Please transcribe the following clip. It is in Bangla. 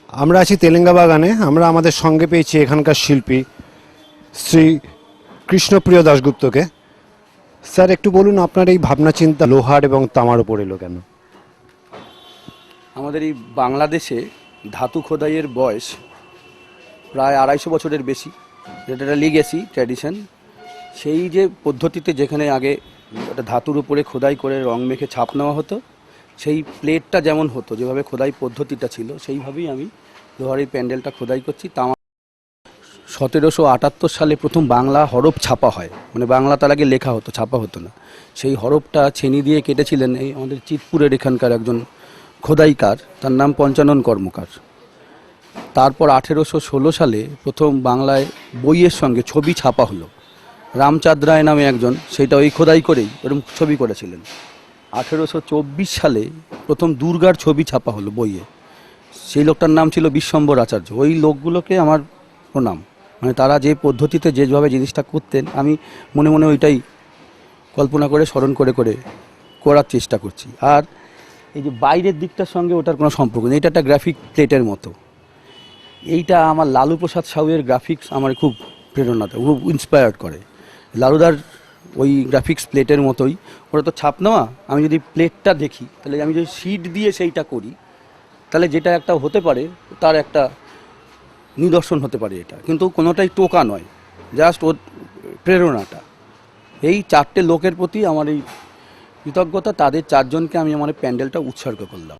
আমরা আছি তেলেঙ্গা বাগানে। আমরা আমাদের সঙ্গে পেয়েছি এখানকার শিল্পী শ্রী কৃষ্ণপ্রিয় দাশগুপ্তকে। স্যার, একটু বলুন আপনার এই ভাবনা চিন্তা লোহার এবং তামার উপর এলো কেন? আমাদের এই বাংলাদেশে ধাতু খোদাইয়ের বয়স প্রায় 250 বছরের বেশি, যেটা একটা লিগেসি ট্র্যাডিশন। সেই যে পদ্ধতিতে যেখানে আগে একটা ধাতুর উপরে খোদাই করে রং মেখে ছাপ নেওয়া হতো, সেই প্লেটটা যেমন হতো, যেভাবে খোদাই পদ্ধতিটা ছিল, সেইভাবেই আমি লোহার এই প্যান্ডেলটা খোদাই করছি। তা 1778 সালে প্রথম বাংলা হরফ ছাপা হয়, মানে বাংলা তার আগে লেখা হতো, ছাপা হতো না। সেই হরফটা ছেনি দিয়ে কেটেছিলেন এই আমাদের চিতপুরের এখানকার একজন খোদাইকার, তার নাম পঞ্চানন কর্মকার। তারপর 1816 সালে প্রথম বাংলায় বইয়ের সঙ্গে ছবি ছাপা হলো। রামচাঁদ রায় নামে একজন, সেটা ওই খোদাই করেই এরকম ছবি করেছিলেন। 1824 সালে প্রথম দুর্গার ছবি ছাপা হলো বইয়ে, সেই লোকটার নাম ছিল বিশ্বম্বর আচার্য। ওই লোকগুলোকে আমার প্রণাম, মানে তারা যে পদ্ধতিতে যেভাবে জিনিসটা করতেন, আমি মনে মনে ওইটাই কল্পনা করে স্মরণ করে করে করার চেষ্টা করছি। আর এই যে বাইরের দিকটার সঙ্গে ওটার কোনো সম্পর্ক নেই, এটা একটা গ্রাফিক প্লেটের মতো। এইটা আমার লালু প্রসাদ সাউয়ের গ্রাফিক্স আমার খুব প্রেরণা দেয়, খুব ইন্সপায়ার্ড করে। লালুদার ওই গ্রাফিক্স প্লেটের মতোই, ওটা তো ছাপ নেওয়া। আমি যদি প্লেটটা দেখি, তাহলে আমি যদি শিট দিয়ে সেইটা করি, তাহলে যেটা একটা হতে পারে, তার একটা নিদর্শন হতে পারে। এটা কিন্তু কোনোটাই টোকা নয়, জাস্ট ওর প্রেরণাটা। এই 4টে লোকের প্রতি আমার এই কৃতজ্ঞতা, তাদের 4জনকে আমি আমার প্যান্ডেলটা উৎসর্গ করলাম।